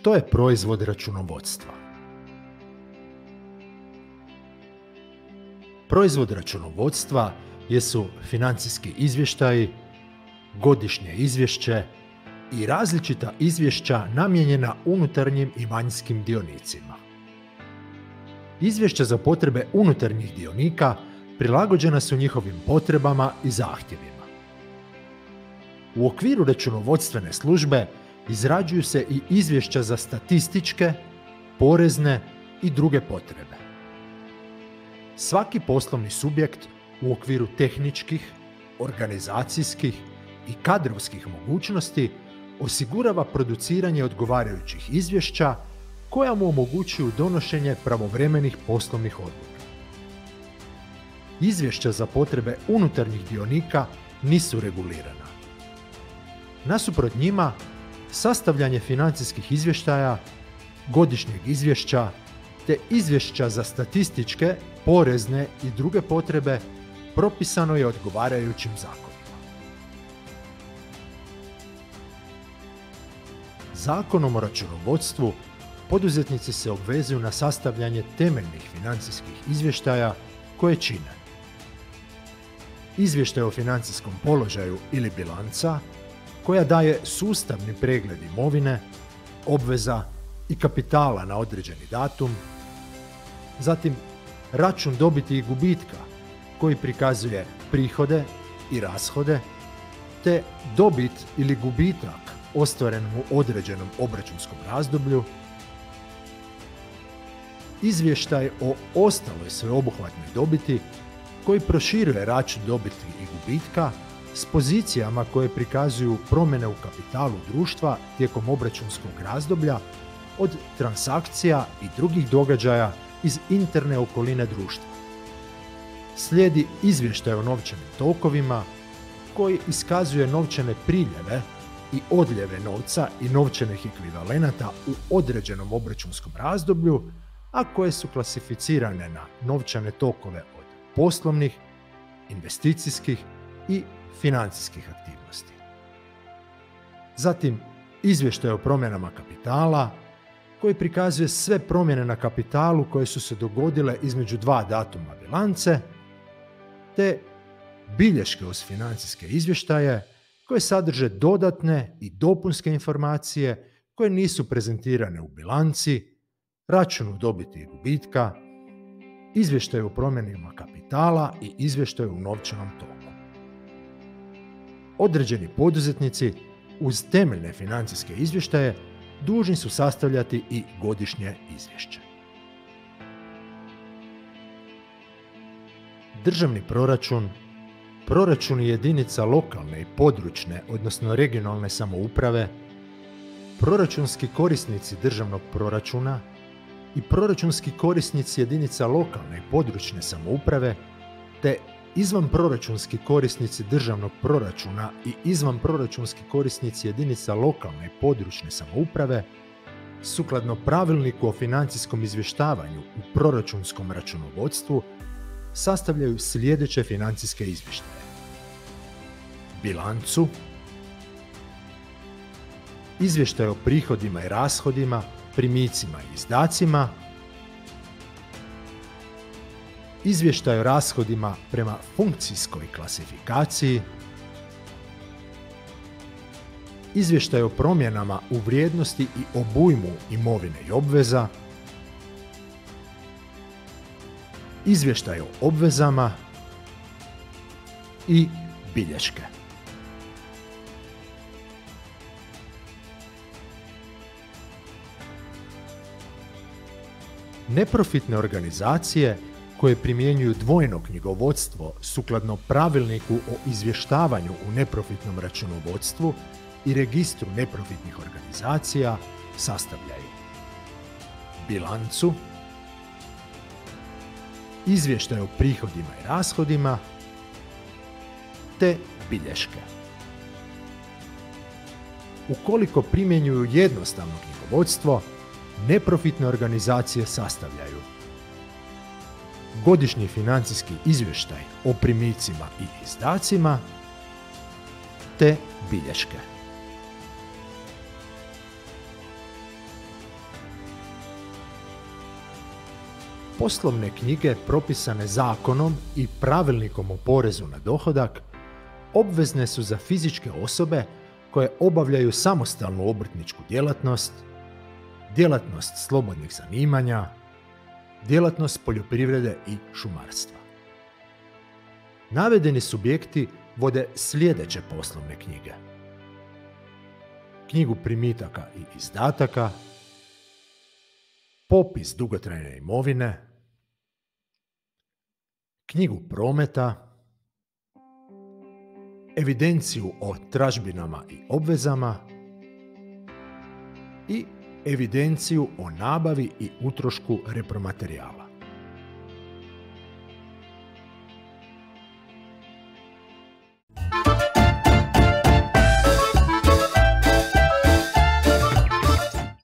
Što je proizvod računovodstva? Proizvod računovodstva jesu financijski izvještaji, godišnje izvješće i različita izvješća namijenjena unutarnjim i vanjskim dionicima. Izvješća za potrebe unutarnjih dionika prilagođena su njihovim potrebama i zahtjevima. U okviru računovodstvene službe izrađuju se i izvješća za statističke, porezne i druge potrebe. Svaki poslovni subjekt u okviru tehničkih, organizacijskih i kadrovskih mogućnosti osigurava produciranje odgovarajućih izvješća koja mu omogućuju donošenje pravovremenih poslovnih odluka. Izvješća za potrebe unutarnjih dionika nisu regulirana. Nasuprot njima, sastavljanje financijskih izvještaja, godišnjeg izvješća te izvješća za statističke, porezne i druge potrebe propisano je odgovarajućim zakonima. Zakonom o računovodstvu poduzetnici se obvezuju na sastavljanje temeljnih financijskih izvještaja koje čine izvještaj o financijskom položaju ili bilanca, koja daje sustavni pregled imovine, obveza i kapitala na određeni datum, zatim račun dobiti i gubitka koji prikazuje prihode i rashode, te dobit ili gubitak ostvaren u određenom obračunskom razdoblju, izvještaj o ostaloj sveobuhvatnoj dobiti koji proširuje račun dobiti i gubitka s pozicijama koje prikazuju promjene u kapitalu društva tijekom obračunskog razdoblja od transakcija i drugih događaja iz interne okoline društva. Slijedi izvještaj o novčanim tokovima koji iskazuje novčane priljeve i odljeve novca i novčanih ekvivalenata u određenom obračunskom razdoblju, a koje su klasificirane na novčane tokove od poslovnih, investicijskih i financijskih aktivnosti. Zatim, izvještaj o promjenama kapitala koji prikazuje sve promjene na kapitalu koje su se dogodile između dva datuma bilance, te bilješke uz financijske izvještaje koje sadrže dodatne i dopunske informacije koje nisu prezentirane u bilanci, računu dobiti i gubitka, izvještaju o promjenama kapitala i izvještaju u novčanom toku. Određeni poduzetnici uz temeljne financijske izvještaje dužni su sastavljati i godišnje izvješće. Državni proračun, proračuni jedinica lokalne i područne, odnosno regionalne samouprave, proračunski korisnici državnog proračuna i proračunski korisnici jedinica lokalne i područne samouprave, te izvanproračunski korisnici državnog proračuna i izvanproračunski korisnici jedinica lokalne i područne samouprave, sukladno pravilniku o financijskom izvještavanju u proračunskom računovodstvu, sastavljaju sljedeće financijske izvještaje: bilancu, izvještaj o prihodima i rashodima, primicima i izdacima, izvještaj o rashodima prema funkcijskoj klasifikaciji, izvještaj o promjenama u vrijednosti i obujmu imovine i obveza, izvještaj o obvezama i bilješke. Neprofitne organizacije koje primjenjuju dvojno knjigovodstvo sukladno pravilniku o izvještavanju u neprofitnom računovodstvu i registru neprofitnih organizacija sastavljaju bilancu, izvještaj o prihodima i rashodima, te bilješke. Ukoliko primjenjuju jednostavno knjigovodstvo, neprofitne organizacije sastavljaju godišnji financijski izvještaj o primicima i izdacima, te bilješke. poslovne knjige propisane zakonom i pravilnikom o porezu na dohodak obvezne su za fizičke osobe koje obavljaju samostalnu obrtničku djelatnost, djelatnost slobodnih zanimanja, djelatnost poljoprivrede i šumarstva. Navedeni subjekti vode sljedeće poslovne knjige: knjigu primitaka i izdataka, popis dugotrajne imovine, knjigu prometa, evidenciju o tražbinama i obvezama i evidenciju o nabavi i utrošku repromaterijala.